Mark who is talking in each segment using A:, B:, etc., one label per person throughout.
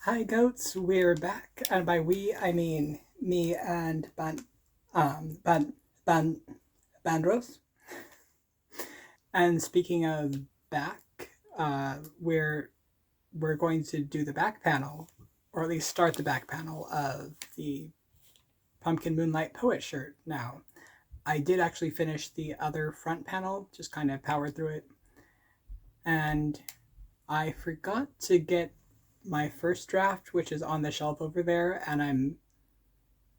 A: Hi goats, we're back, and by we I mean me and Ban Ban Bandros. And speaking of back, we're going to do the back panel, or at least start the back panel of the Pumpkin Moonlight Poet shirt. Now, I did actually finish the other front panel, just kind of powered through it, and I forgot to get my first draft, which is on the shelf over there, and I'm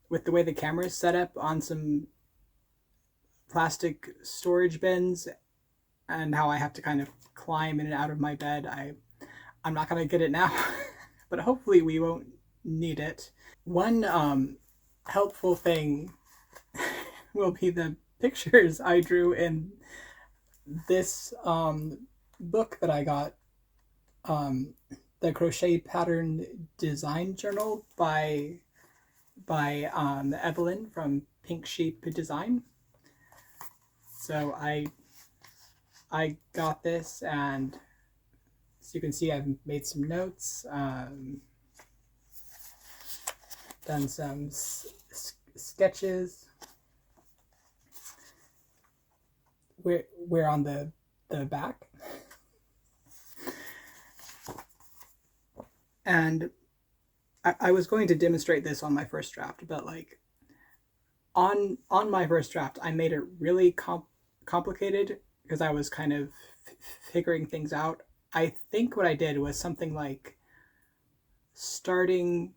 A: with the way the camera is set up on some plastic storage bins and how I have to kind of climb in and out of my bed. I'm not gonna get it now, but hopefully we won't need it. One helpful thing will be the pictures I drew in this book that I got, um, the Crochet Pattern Design Journal by Evelyn from Pink Sheep Design. So I got this, and as you can see, I've made some notes, done some sketches. We're on the back, and I was going to demonstrate this on my first draft, but like on my first draft, I made it really complicated because I was kind of figuring things out. I think what I did was something like starting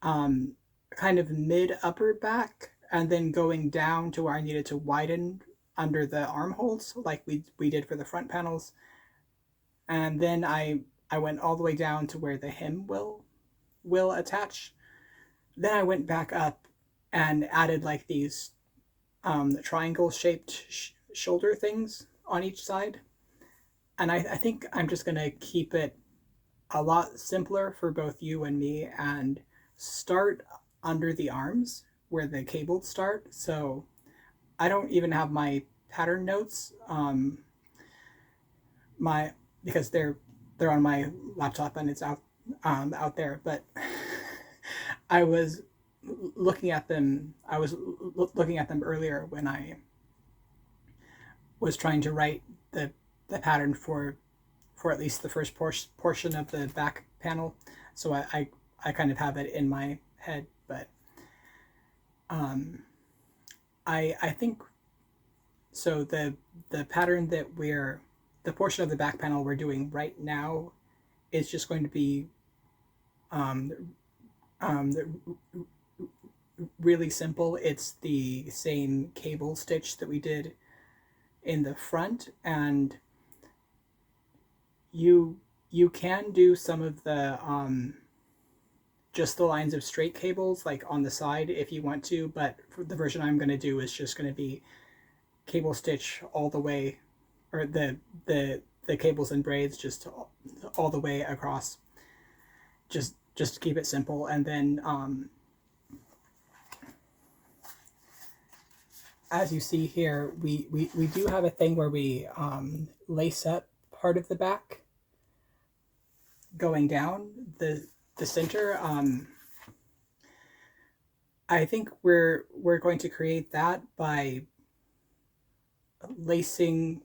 A: kind of mid upper back and then going down to where I needed to widen under the armholes like we did for the front panels. And then I went all the way down to where the hem will attach. Then I went back up and added like these triangle shaped shoulder things on each side. And I think I'm just going to keep it a lot simpler for both you and me and start under the arms where the cables start. So I don't even have my pattern notes, my because they're on my laptop and it's out there. But I was looking at them. I was looking at them earlier when I was trying to write the pattern for at least the first portion of the back panel. So I kind of have it in my head, but I think so. The pattern that the portion of the back panel we're doing right now is just going to be um, um, really simple. It's the same cable stitch that we did in the front, and you can do some of the just the lines of straight cables like on the side if you want to, but the version I'm going to do is just going to be cable stitch all the way, or the cables and braids just all the way across, just to keep it simple. And then as you see here, we do have a thing where we lace up part of the back going down the center. I think we're going to create that by lacing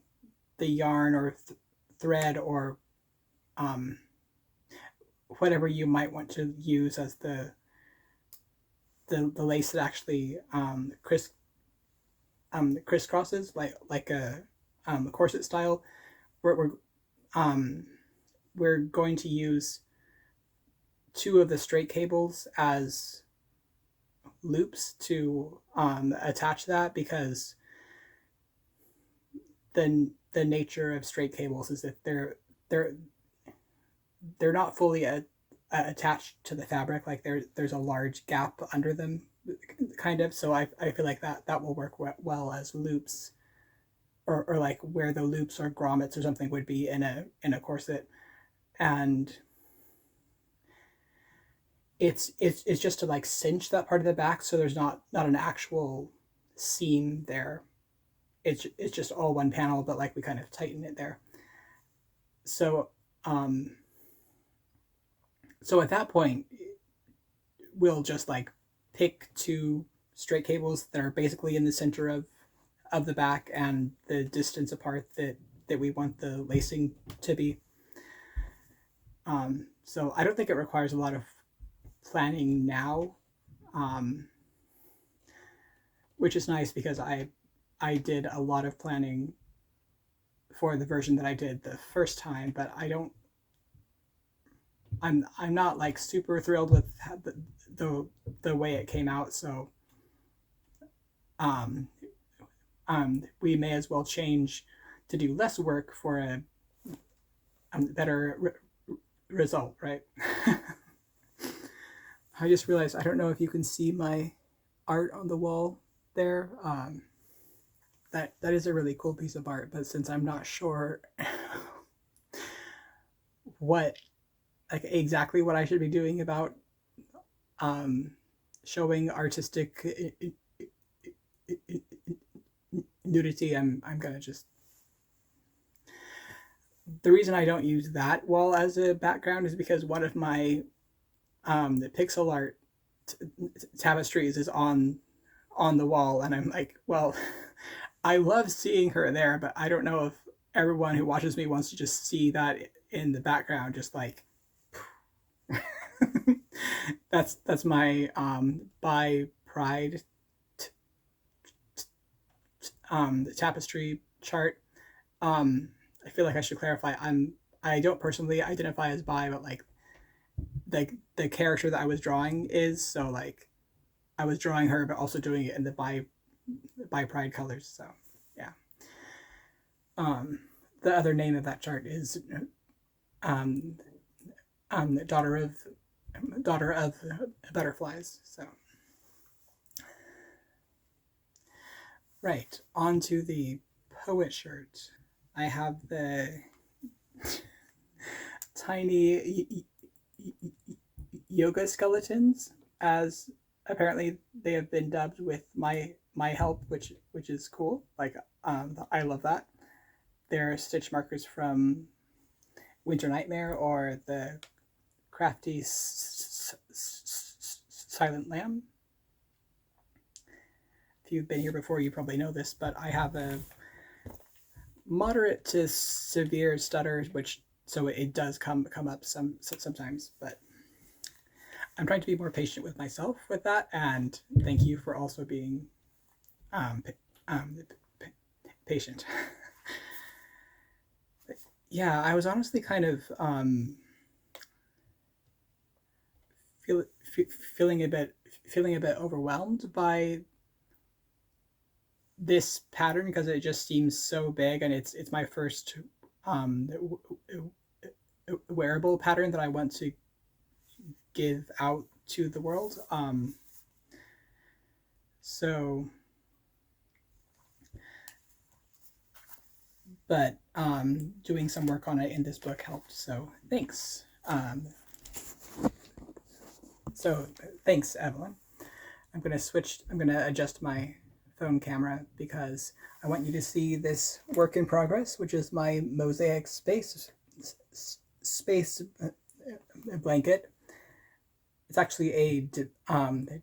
A: the yarn or thread or um, whatever you might want to use as the lace that actually crisscrosses like a corset style. We're um, we're going to use two of the straight cables as loops to attach that, because the nature of straight cables is that they're not fully attached to the fabric. Like there's a large gap under them, kind of. So I feel like that will work well as loops, or like where the loops or grommets or something would be in a corset. And it's just to like cinch that part of the back so there's not an actual seam there. It's just all one panel, but like we kind of tighten it there. So So at that point, we'll just like pick two straight cables that are basically in the center of the back and the distance apart that we want the lacing to be. So I don't think it requires a lot of planning now, which is nice because I did a lot of planning for the version that I did the first time, but I'm not like super thrilled with the way it came out. So um, we may as well change to do less work for a better result, right? I just realized I don't know if you can see my art on the wall there. That is a really cool piece of art, but since I'm not sure what like exactly what I should be doing about showing artistic nudity, I'm gonna just. The reason I don't use that wall as a background is because one of my the pixel art tapestries is on the wall, and I'm like, well, I love seeing her there, but I don't know if everyone who watches me wants to just see that in the background, just like. That's my by pride tapestry chart. I feel like I should clarify. I don't personally identify as bi, but like the character that I was drawing is, so like I was drawing her, but also doing it in the by pride colors. So yeah. The other name of that chart is daughter of butterflies. So right, on to the poet shirt. I have the tiny yoga skeletons, as apparently they have been dubbed with my help, which is cool. Like I love that. They're stitch markers from Winter Nightmare or the crafty Silent Lamb. If you've been here before, you probably know this, but I have a moderate to severe stutter, which so it does come up sometimes, but I'm trying to be more patient with myself with that, and thank you for also being patient. Yeah, I was honestly kind of feeling a bit overwhelmed by this pattern because it just seems so big, and it's my first wearable pattern that I want to give out to the world. So, but doing some work on it in this book helped. So thanks. So thanks, Evelyn. I'm gonna adjust my phone camera because I want you to see this work in progress, which is my mosaic space blanket. It's actually a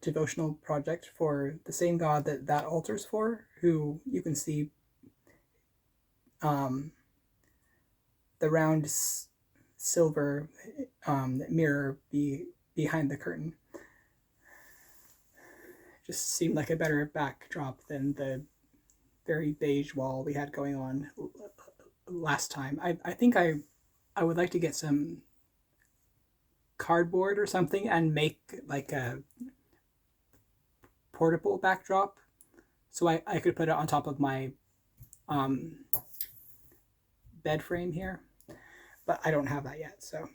A: devotional project for the same God that altar's for, who you can see the round silver mirror behind the curtain. Just seemed like a better backdrop than the very beige wall we had going on last time. I think I would like to get some cardboard or something and make like a portable backdrop so I could put it on top of my bed frame here, but I don't have that yet. So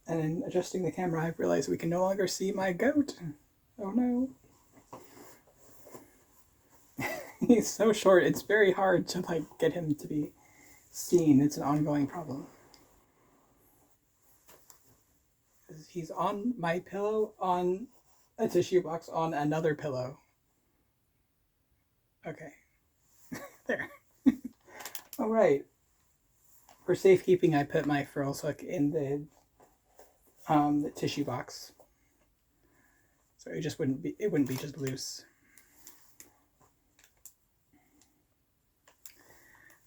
A: and in adjusting the camera, I've realized we can no longer see my goat. Oh no. He's so short, it's very hard to like get him to be seen. It's an ongoing problem. He's on my pillow, on a tissue box, on another pillow. Okay. There. All right. For safekeeping, I put my furls hook in the tissue box, so it wouldn't be just loose.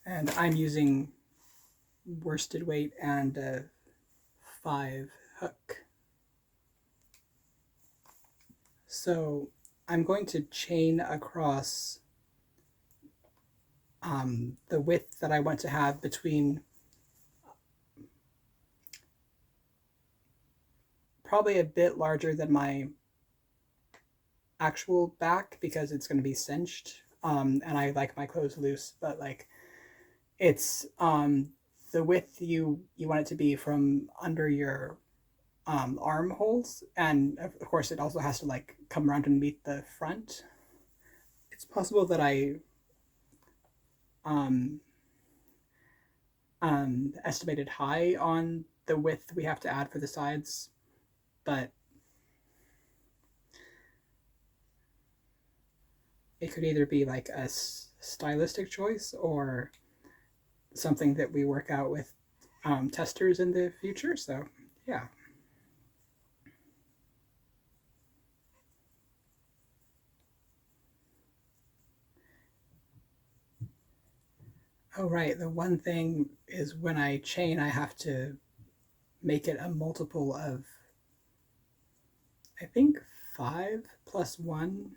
A: And I'm using worsted weight and a 5 hook. So I'm going to chain across the width that I want to have between probably a bit larger than my actual back because it's going to be cinched, and I like my clothes loose, but like it's the width you want it to be from under your armholes, and of course it also has to like come around and meet the front. It's possible that I estimated high on the width we have to add for the sides, but it could either be like a stylistic choice or something that we work out with testers in the future. So yeah. Oh right, the one thing is when I chain I have to make it a multiple of, I think, 5 plus 1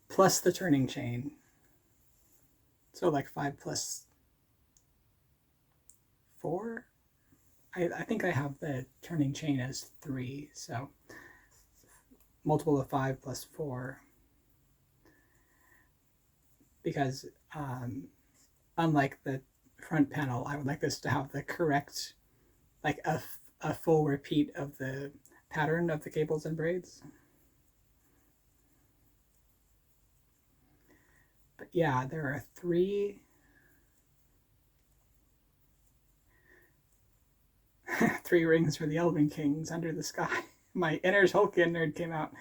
A: plus the turning chain. So like 5 plus 4? I think I have the turning chain as 3, so multiple of 5 plus 4. Because unlike the front panel, I would like this to have the correct, like a full repeat of the pattern of the cables and braids. But yeah, there are 3 3 rings for the Elven Kings under the sky. My inner Tolkien nerd came out.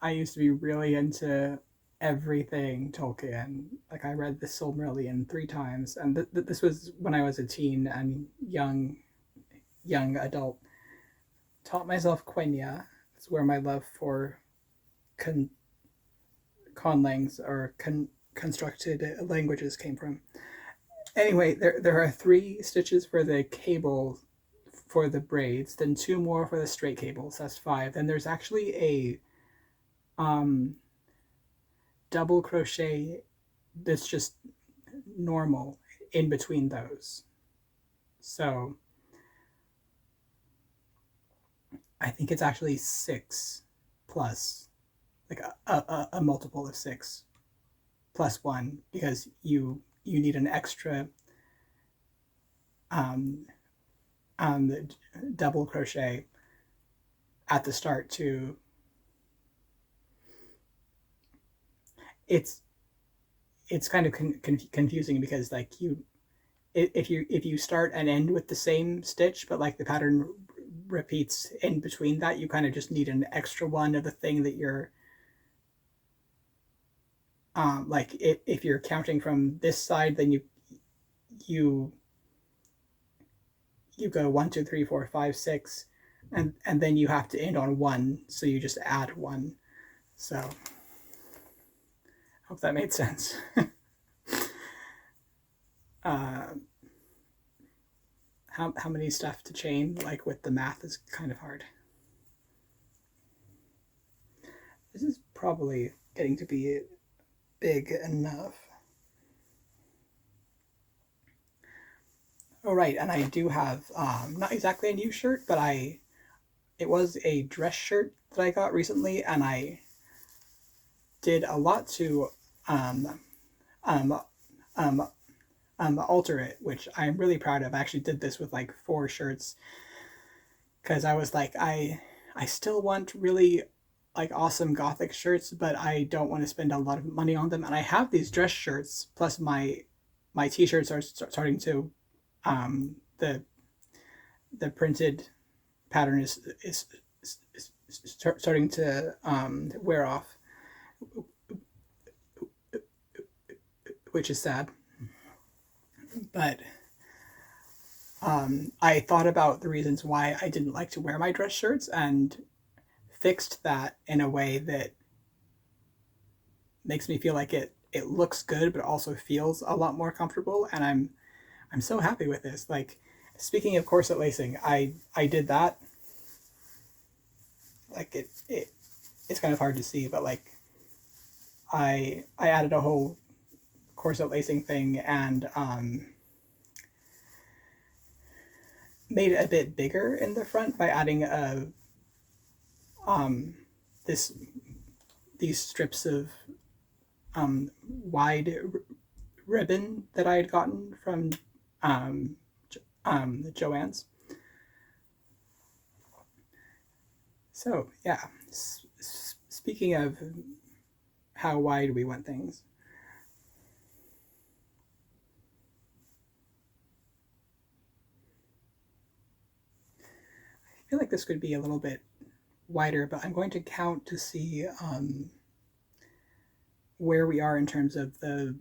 A: I used to be really into everything Tolkien. Like I read the Silmarillion 3 times, and this was when I was a teen and young adult. Taught myself Quenya. It's where my love for conlangs or constructed languages came from. Anyway, there are 3 stitches for the cable for the braids, then 2 more for the straight cables. That's 5. Then there's actually a double crochet that's just normal in between those. So I think it's actually 6 plus, like a multiple of 6 plus 1, because you need an extra double crochet at the start to, it's kind of confusing because like if you start and end with the same stitch, but like the pattern repeats in between that, you kind of just need an extra one of the thing that you're like if you're counting from this side, then you go 1, 2, 3, 4, 5, 6, and then you have to end on 1, so you just add 1. So hope that made sense. How many stuff to chain, like with the math, is kind of hard. This is probably getting to be big enough. Oh right, and I do have not exactly a new shirt, but it was a dress shirt that I got recently, and I did a lot to alter it, which I'm really proud of. I actually did this with like 4 shirts because I was like, I still want really like awesome gothic shirts, but I don't want to spend a lot of money on them. And I have these dress shirts, plus my t-shirts are starting to the printed pattern is starting to wear off, which is sad. But I thought about the reasons why I didn't like to wear my dress shirts and fixed that in a way that makes me feel like it looks good but also feels a lot more comfortable, and I'm so happy with this. Like, speaking of corset lacing, I did that. Like, it's kind of hard to see, but like I added a whole corset lacing thing and made it a bit bigger in the front by adding a this these strips of wide ribbon that I had gotten from Joann's. So yeah, speaking of how wide we want things, I feel like this could be a little bit wider, but I'm going to count to see where we are in terms of the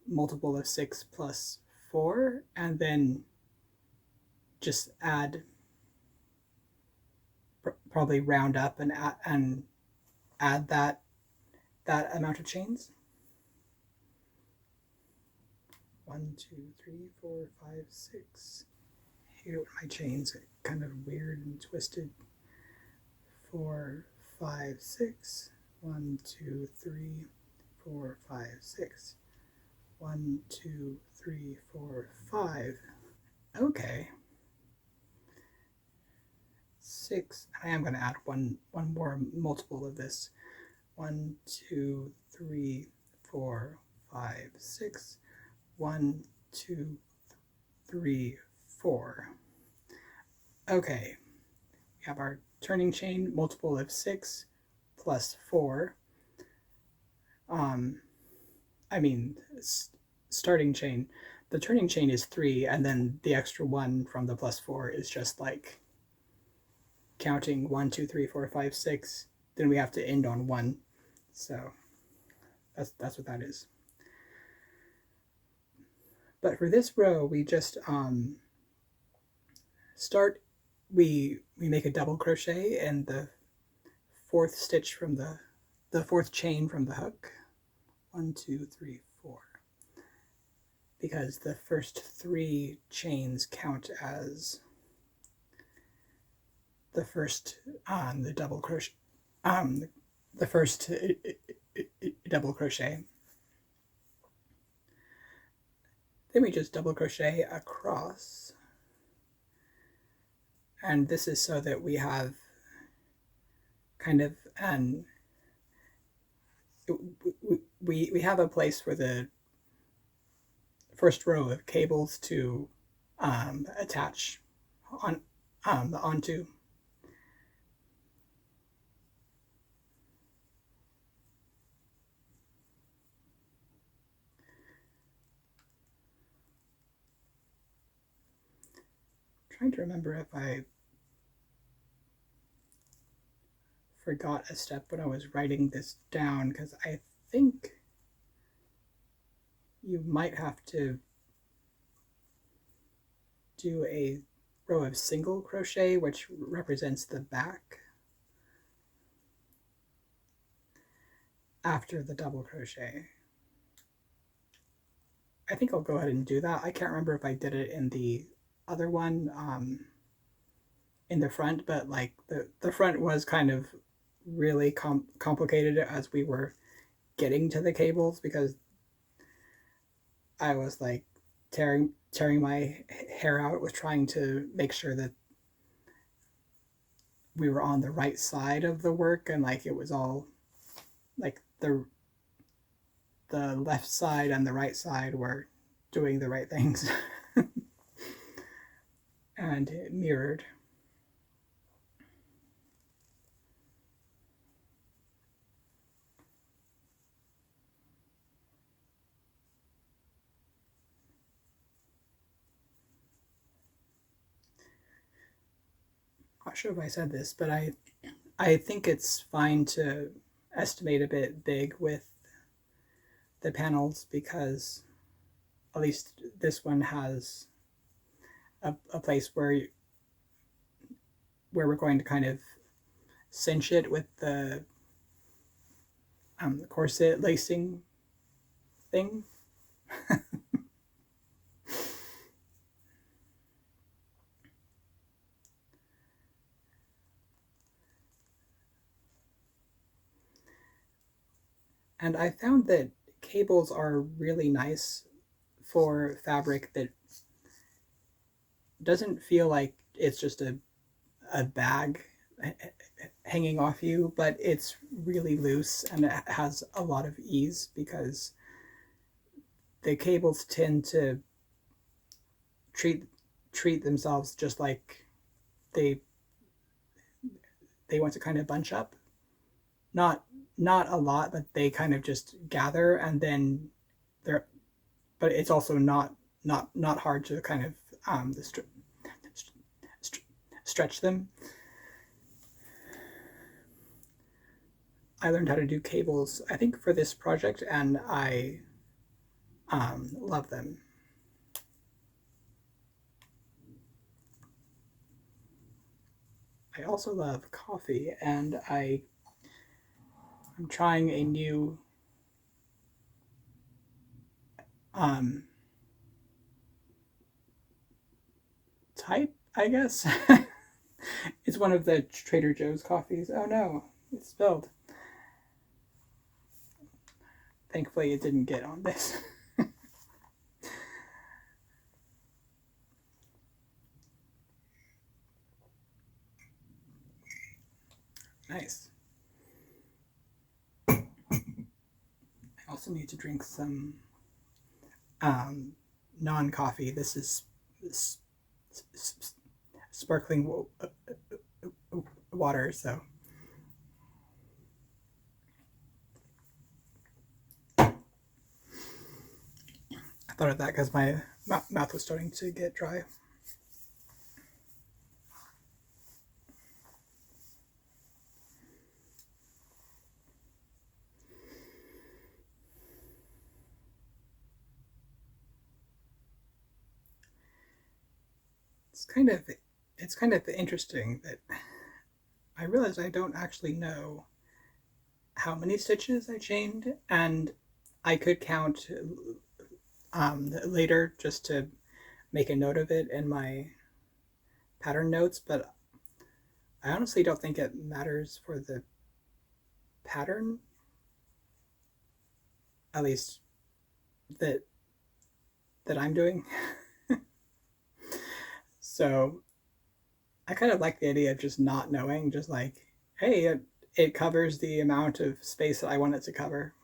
A: multiple of 6 plus 4, and then just add, probably round up and add that amount of chains. 1, 2, 3, 4, 5, 6. I hate it when my chains get kind of weird and twisted. 4, 5, 6. 1, 2, 3, 4, 5, 6. 1, 2, 3, 4, 5. Okay. 6. I am going to add one more multiple of this. 1, 2, 3, 4, 5, 6. 1, 2, 3, 4. Okay. We have our turning chain, multiple of 6 plus 4. Starting chain. The turning chain is 3, and then the extra 1 from the plus 4 is just like counting 1, 2, 3, 4, 5, 6. Then we have to end on 1. So that's what that is. But for this row, we just we make a double crochet in the 4th stitch from the 4th chain from the hook. 1, 2, 3, 4. Because the first 3 chains count as the first the double crochet, the first double crochet. Then we just double crochet across, and this is so that we have kind of an we have a place for the first row of cables to attach onto. Trying to remember if I forgot a step when I was writing this down, because I think you might have to do a row of single crochet, which represents the back, after the double crochet. I think I'll go ahead and do that. I can't remember if I did it in the other one in the front, but like the front was kind of really complicated as we were getting to the cables, because I was like tearing my hair out with trying to make sure that we were on the right side of the work, and like it was all like the left side and the right side were doing the right things. And it mirrored. Not sure if I said this, but I think it's fine to estimate a bit big with the panels, because at least this one has a place where we're going to kind of cinch it with the corset lacing thing. And I found that cables are really nice for fabric that doesn't feel like it's just a bag hanging off you, but it's really loose and it has a lot of ease because the cables tend to treat themselves just like they want to kind of bunch up. Not a lot, but they kind of just gather, and then they're. But it's also not hard to kind of stretch them. I learned how to do cables, I think, for this project, and I love them. I also love coffee, and I'm trying a new type, I guess. It's one of the Trader Joe's coffees. Oh no, it's spilled. Thankfully, it didn't get on this. Nice. I also need to drink some non-coffee. This is sparkling water, so. I thought of that because my mouth was starting to get dry. It's kind of interesting that I realized I don't actually know how many stitches I chained, and I could count later just to make a note of it in my pattern notes, but I honestly don't think it matters for the pattern, at least that I'm doing. So I kind of like the idea of just not knowing, just like, hey, it covers the amount of space that I want it to cover.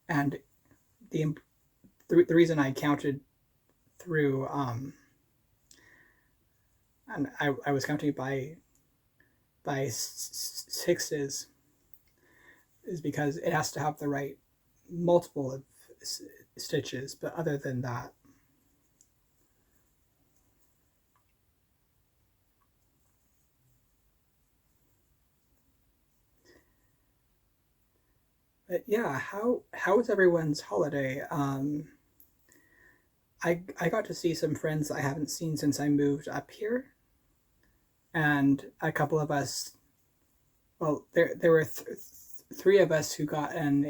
A: And the reason I counted through, and I was counting by sixes, is because it has to have the right multiple of stitches. But other than that, but yeah, how was everyone's holiday? I got to see some friends I haven't seen since I moved up here, and a couple of us. Well, there were three of us who got an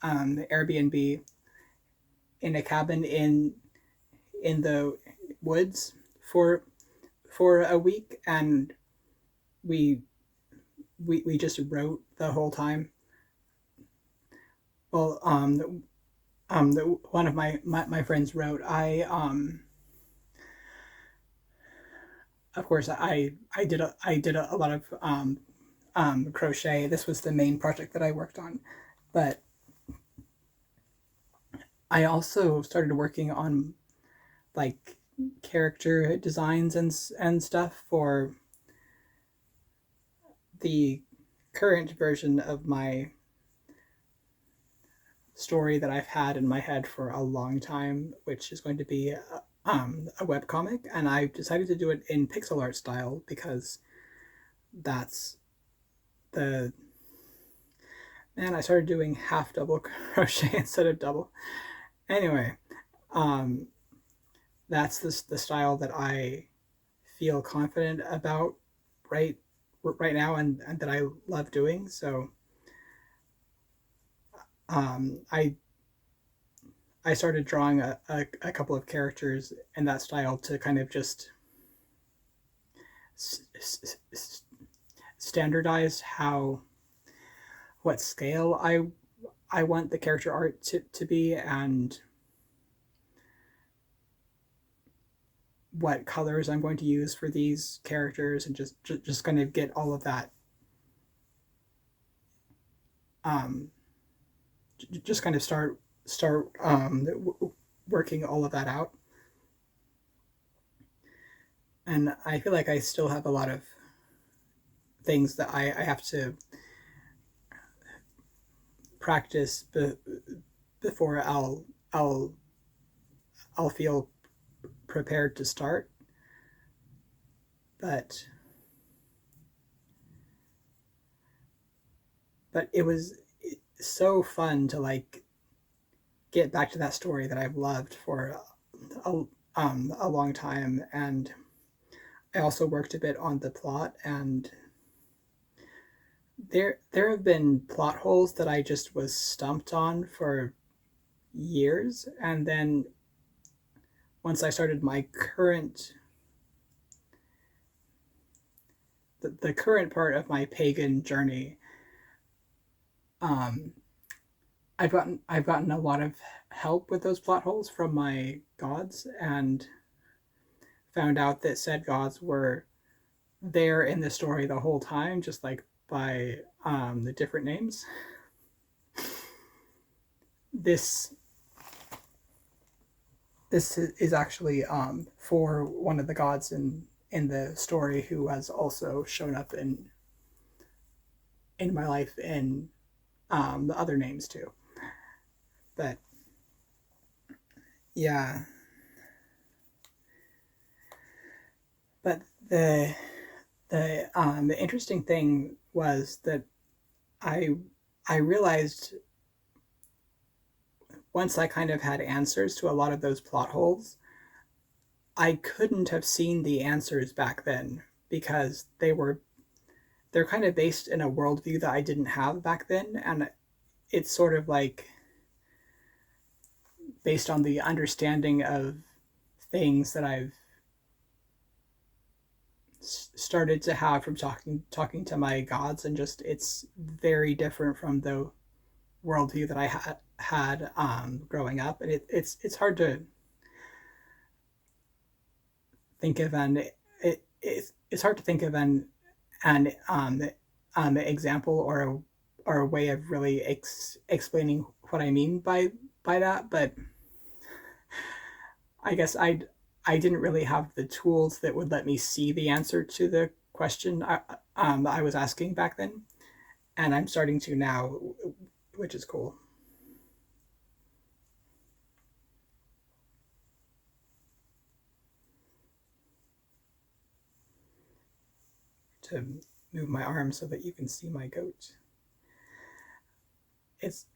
A: Airbnb in a cabin in the woods for a week, and we just wrote the whole time. Well, one of my friends wrote. Of course, I did a lot of crochet. This was the main project that I worked on, but I also started working on like character designs and stuff for the current version of my story that I've had in my head for a long time, which is going to be a webcomic, and I decided to do it in pixel art style because that's the man. I started doing half double crochet instead of double, Anyway, um, that's the style that I feel confident about right right now, and that I love doing. So um, I I started drawing a couple of characters in that style to kind of just standardize how what scale I want the character art to be, and what colors I'm going to use for these characters, and just kind of get all of that um, just kind of start working all of that out. And I feel like I still have a lot of things that I have to practice before I'll I'll feel prepared to start. But it was so fun to like get back to that story that I've loved for a long time. And I also worked a bit on the plot, and there have been plot holes that I just was stumped on for years. And then once I started my the current part of my pagan journey, um, I've gotten a lot of help with those plot holes from my gods, and found out that said gods were there in the story the whole time, just like by the different names. This is actually for one of the gods in the story, who has also shown up in my life in the other names too. But yeah, but the interesting thing was that I I realized once I kind of had answers to a lot of those plot holes, I couldn't have seen the answers back then, because they're kind of based in a worldview that I didn't have back then. And it's sort of like based on the understanding of things that I've started to have from talking to my gods, and just it's very different from the worldview that I had growing up. And it's hard to think of it's hard to think of an example or a way of really explaining what I mean by that. But I guess I didn't really have the tools that would let me see the answer to the question I was asking back then, and I'm starting to now, which is cool. To move my arm so that you can see my goat. It's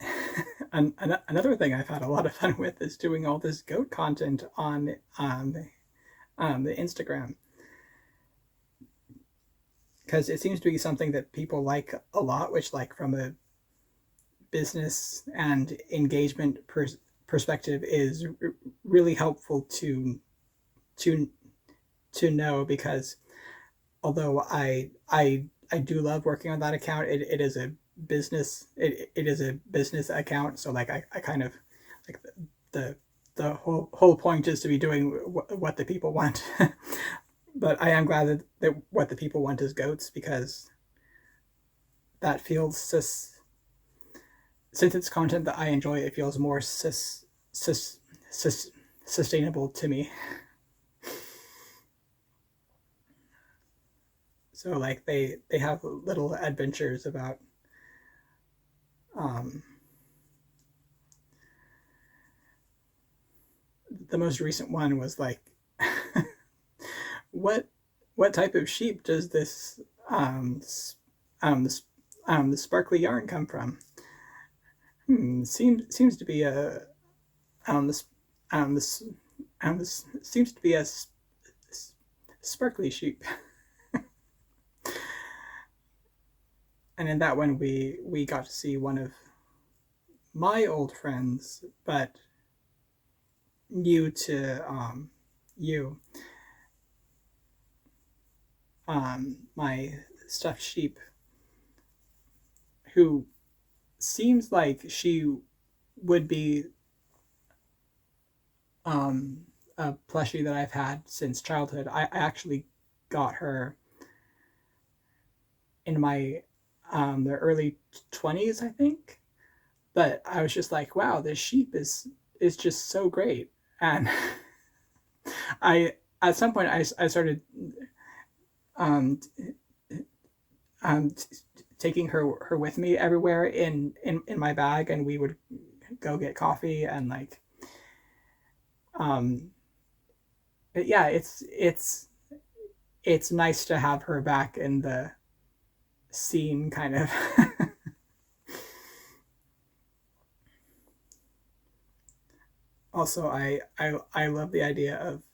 A: another thing I've had a lot of fun with is doing all this goat content on the Instagram, because it seems to be something that people like a lot, which, like, from a business and engagement perspective, is really helpful to to know. Because although I do love working on that account, it is a it is a business account. So like I kind of like the whole point is to be doing what the people want. But I am glad that what the people want is goats, because that feels since it's content that I enjoy, it feels more sustainable to me. So like they have little adventures about um, the most recent one was like, what type of sheep does this um, the sparkly yarn come from? Seems to be this this seems to be a sparkly sheep. And in that one, we got to see one of my old friends, but new to you, my stuffed sheep, who seems like she would be a plushie that I've had since childhood. I actually got her in my the early 20s, I think. But I was just like, wow, this sheep is just so great. And I at some point I started um, um, taking her with me everywhere in my bag, and we would go get coffee and like um, yeah, it's nice to have her back in the scene, kind of. Also, I love the idea of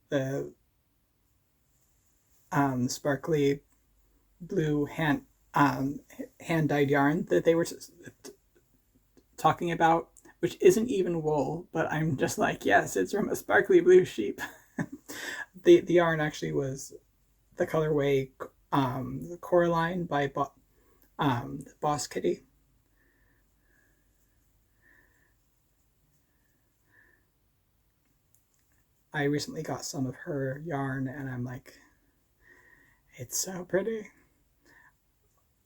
A: the sparkly blue hand dyed yarn that they were talking about, which isn't even wool, but I'm just like, yes, it's from a sparkly blue sheep. The yarn actually was the colorway Coraline by Boss Kitty. I recently got some of her yarn, and I'm like, it's so pretty.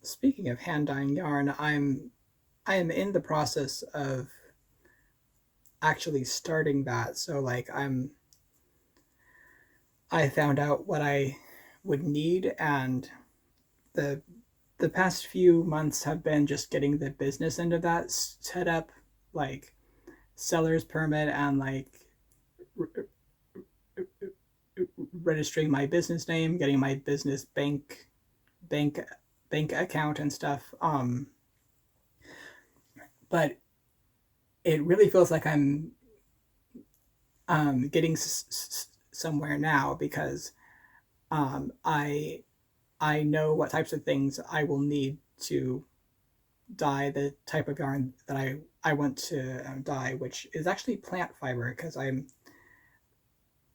A: Speaking of hand dyeing yarn, I am in the process of actually starting that. So like I found out what I would need, and the the past few months have been just getting the business end of that set up, like seller's permit and like registering my business name, getting my business bank bank account and stuff. But it really feels like I'm getting somewhere now, because I know what types of things I will need to dye the type of yarn that I want to dye, which is actually plant fiber, because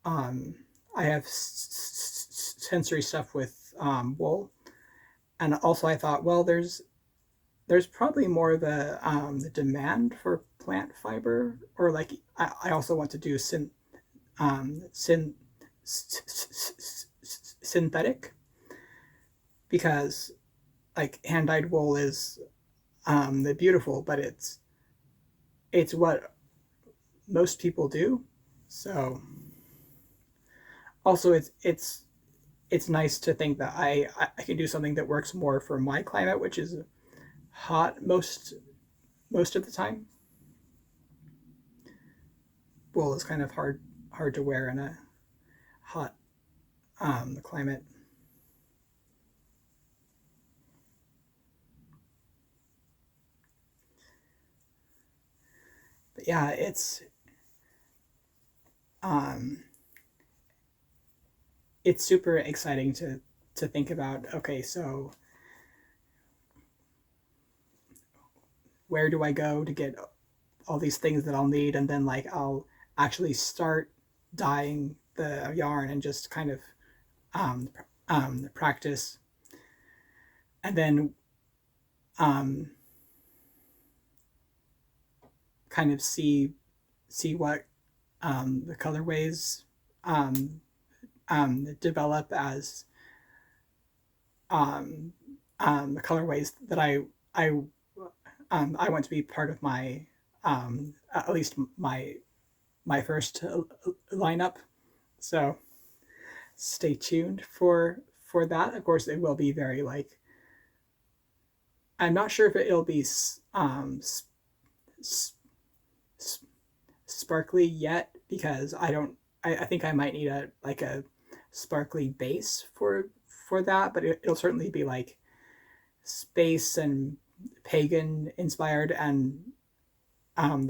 A: um, I have sensory stuff with wool, and also I thought, well, there's probably more the demand for plant fiber, or like I also want to do um, syn, synthetic, because like hand dyed wool is the beautiful, but it's what most people do. So also it's nice to think that I can do something that works more for my climate, which is hot most of the time. Wool is kind of hard to wear in a hot climate. But yeah, um, it's super exciting to think about. Okay, so where do I go to get all these things that I'll need, and then like I'll actually start dyeing the yarn and just kind of um, practice, and then um, kind of see what the colorways um, develop as um, the colorways that I want to be part of my at least my first lineup. So stay tuned for that. Of course, it will be very like, I'm not sure if it'll be sparkly yet, because I don't. I think I might need a like a sparkly base for that, but it'll certainly be like space and pagan inspired, and um,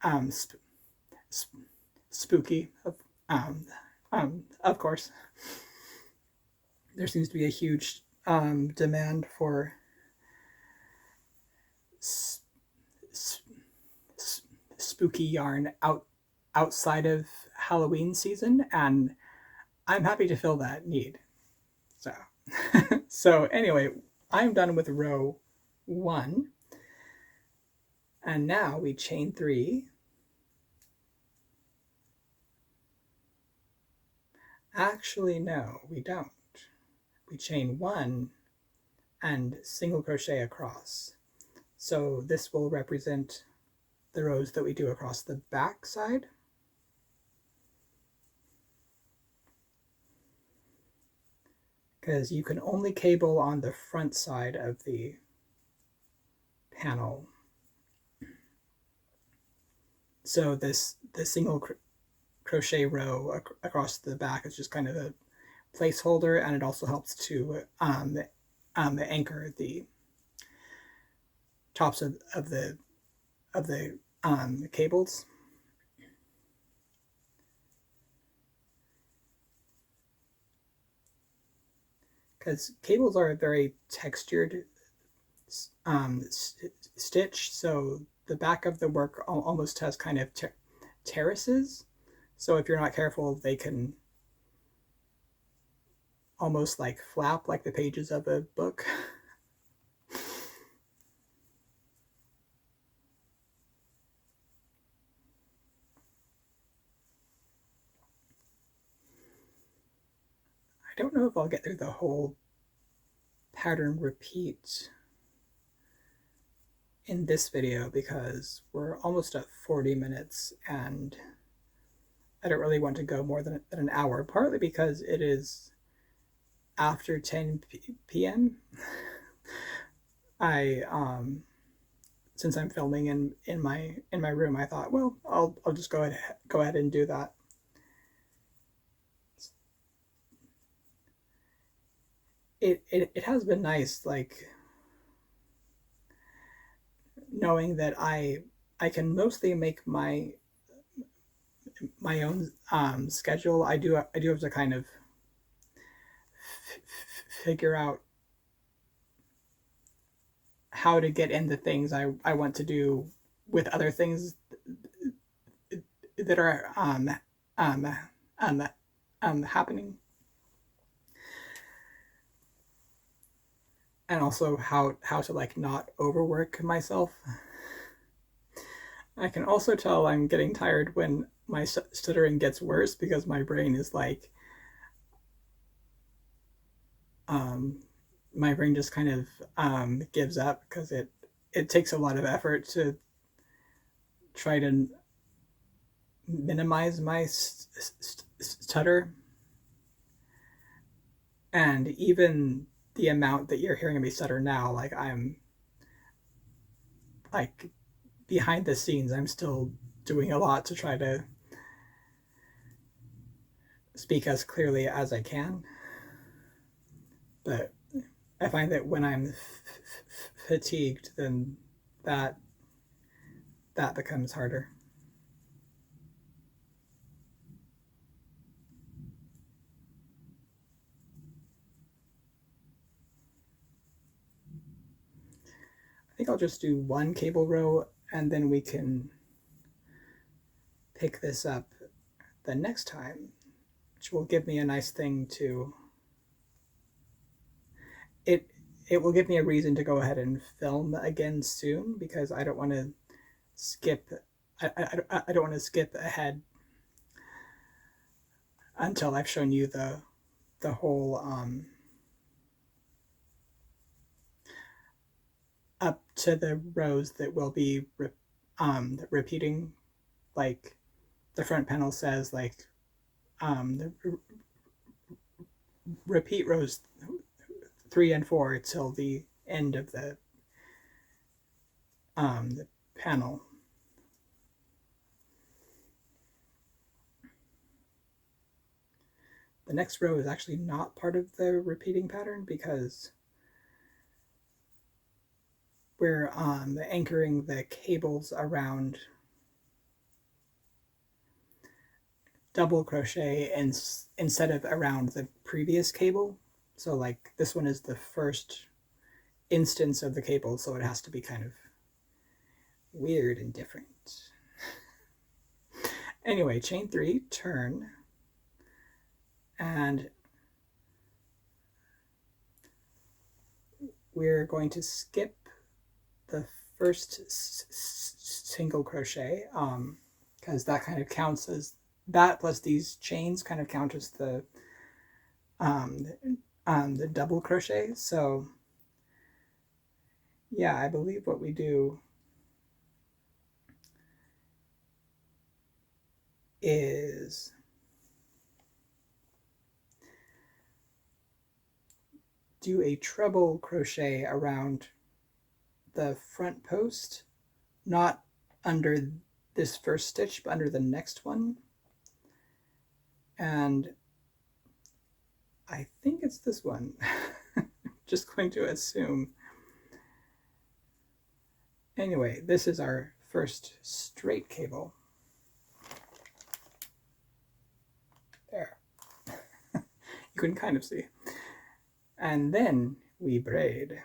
A: um, sp- sp- spooky. Of course, there seems to be a huge demand for s- s- spooky yarn outside of Halloween season, and I'm happy to fill that need. So, so anyway, I'm done with row 1, and now we chain 3. Actually, no, we don't. We chain 1 and single crochet across. So this will represent the rows that we do across the back side. Because you can only cable on the front side of the panel. So the single crochet row across the back is just kind of a placeholder, and it also helps to anchor the tops of the cables. Because cables are a very textured stitch, so the back of the work almost has kind of terraces. So if you're not careful, they can almost like flap like the pages of a book. I don't know if I'll get through the whole pattern repeat in this video because we're almost at 40 minutes and I don't really want to go more than an hour, partly because it is after 10 p.m. I since I'm filming in my room, I thought, well, I'll just go ahead and do that. It has been nice, like knowing that I can mostly make my own schedule. I do have to kind of figure out how to get in the things I want to do with other things that are um, happening, and also how to like not overwork myself. I can also tell I'm getting tired when my stuttering gets worse because my brain is like um, my brain just kind of gives up because it takes a lot of effort to try to minimize my stutter, and even the amount that you're hearing me stutter now, like I'm like behind the scenes, I'm still doing a lot to try to speak as clearly as I can. But I find that when I'm fatigued, then that becomes harder. I think I'll just do one cable row and then we can pick this up the next time, which will give me a nice thing to it. It will give me a reason to go ahead and film again soon because I don't want to skip. I don't want to skip ahead until I've shown you the whole up to the rows that will be repeating. Like the front panel says, like the repeat rows 3 and 4 till the end of the panel. The next row is actually not part of the repeating pattern because we're anchoring the cables around double crochet instead of around the previous cable. So like this one is the first instance of the cable, so it has to be kind of weird and different. Anyway, chain 3, turn, and we're going to skip the first single crochet because that kind of counts as that, plus these chains kind of count as the double crochet. So yeah, I believe what we do is do a treble crochet around the front post, not under this first stitch, but under the next one. And I think it's this one. Just going to assume. Anyway, this is our first straight cable. There. You can kind of see. And then we braid.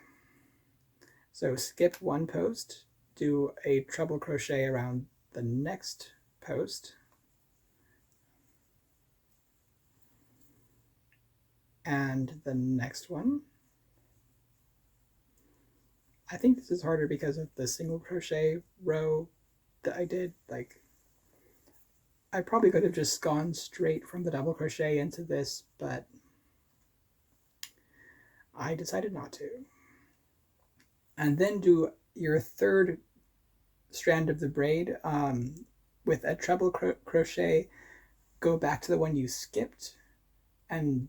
A: So skip one post, do a treble crochet around the next post, and the next one. I think this is harder because of the single crochet row that I did. Like, I probably could have just gone straight from the double crochet into this, but I decided not to. And then do your third strand of the braid with a treble crochet, go back to the one you skipped and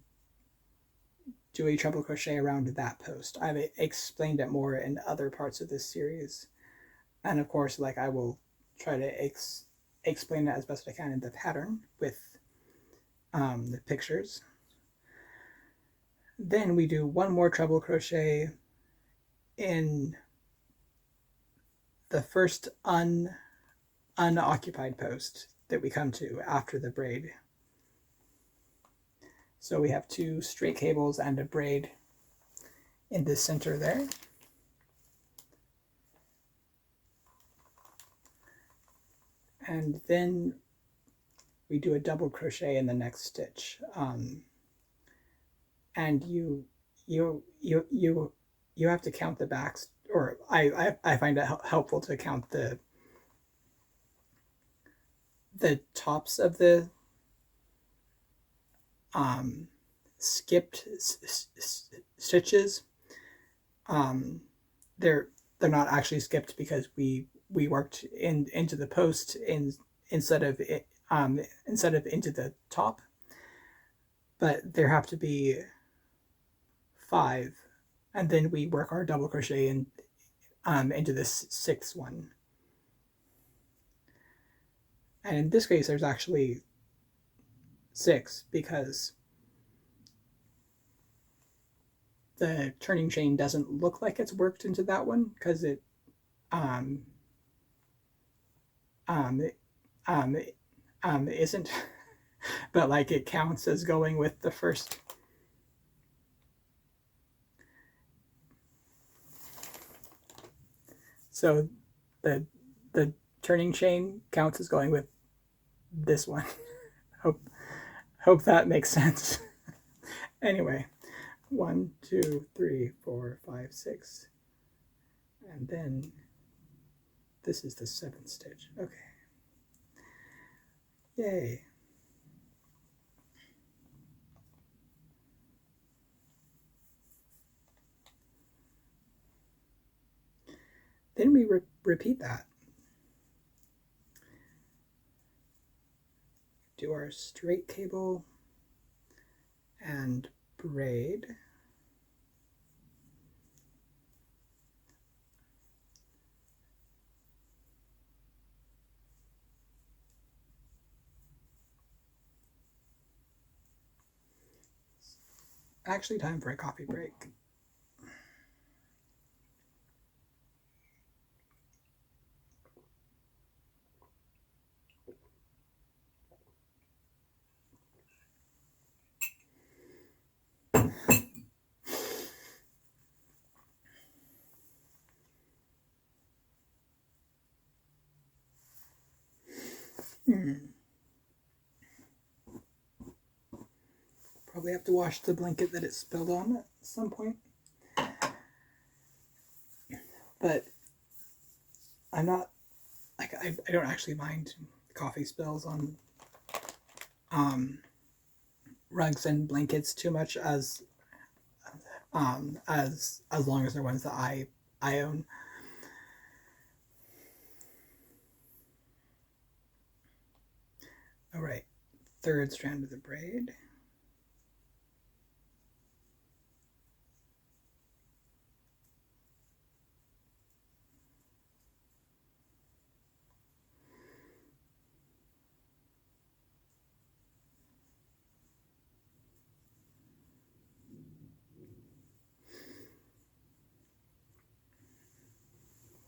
A: do a treble crochet around that post. I've explained it more in other parts of this series, and of course, like, I will try to explain it as best I can in the pattern with the pictures. Then we do one more treble crochet in the first unoccupied post that we come to after the braid. So we have 2 straight cables and a braid in the center there. And then we do a double crochet in the next stitch. And you have to count the backs, or I find it helpful to count the tops of the skipped stitches. They're not actually skipped because we worked into the post instead of into the top, but there have to be 5, and then we work our double crochet in into this 6th one. And in this case, there's actually 6 because the turning chain doesn't look like it's worked into that one because it isn't, but like it counts as going with the first. So the turning chain counts as going with this one. Hope that makes sense. Anyway, 1, 2, 3, 4, 5, 6, and then this is the 7th stitch. Okay. Yay. Then we repeat that. Do our straight cable and braid. Actually, time for a coffee break. Probably have to wash the blanket that it spilled on at some point. But I'm not, like, I don't actually mind coffee spills on rugs and blankets too much, as long as they're ones that I own. All right, third strand of the braid.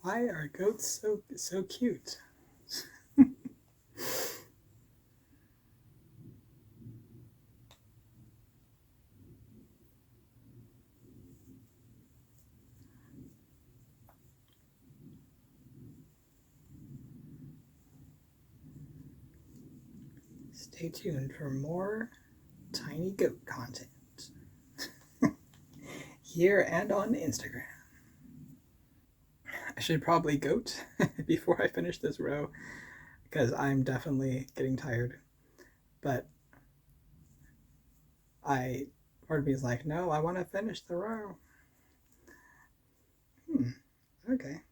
A: Why are goats so cute? Stay tuned for more tiny goat content here and on Instagram. I should probably goat before I finish this row, because I'm definitely getting tired. But part of me is like, no, I want to finish the row. Okay.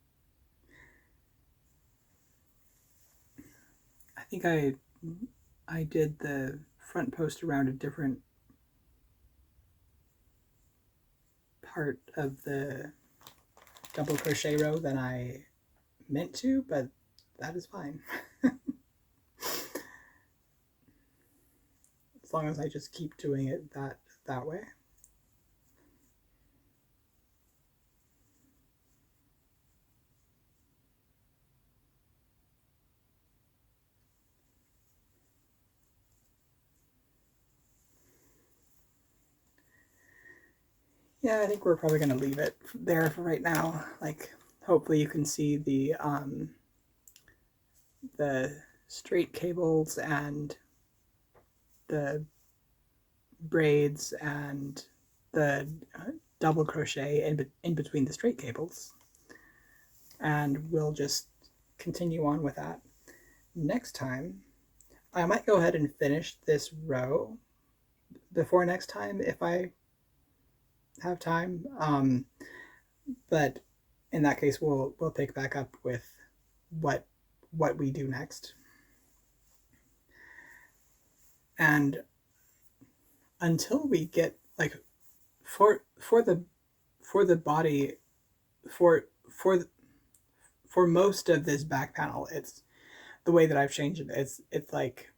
A: I think I did the front post around a different part of the double crochet row than I meant to, but that is fine. As long as I just keep doing it that way. Yeah, I think we're probably going to leave it there for right now. Like, hopefully you can see the straight cables and the braids and the double crochet in between the straight cables. And we'll just continue on with that. Next time, I might go ahead and finish this row before next time if I have time. But in that case, we'll pick back up with what we do next. And until we get, like, for the body, for most of this back panel, it's the way that I've changed it. It's like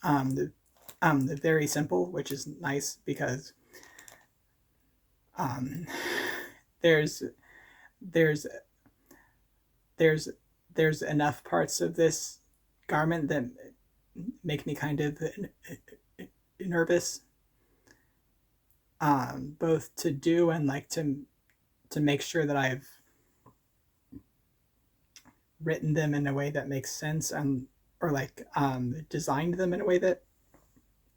A: the very simple, which is nice because there's enough parts of this garment that make me kind of nervous, both to do and like to make sure that I've written them in a way that makes sense, and or like designed them in a way that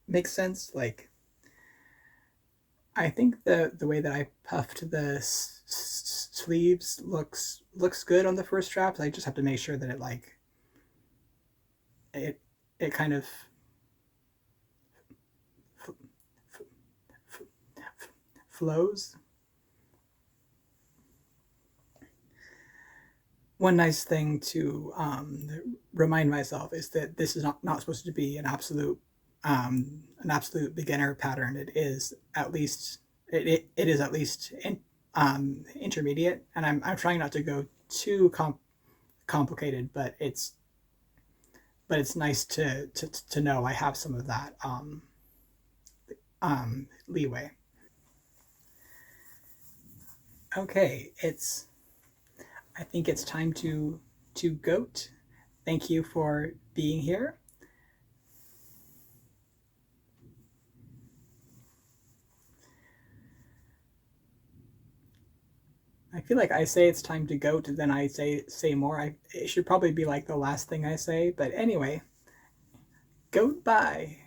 A: makes sense. Like, I think the way that I puffed the sleeves looks good on the first straps. I just have to make sure that it kind of flows. One nice thing to remind myself is that this is not supposed to be an absolute beginner pattern. It is at least intermediate, and I'm trying not to go too complicated, but it's nice to know I have some of that leeway. Okay, I think it's time to goat. Thank you for being here. I feel like I say it's time to goat, then I say more. It should probably be like the last thing I say, but anyway, goat bye.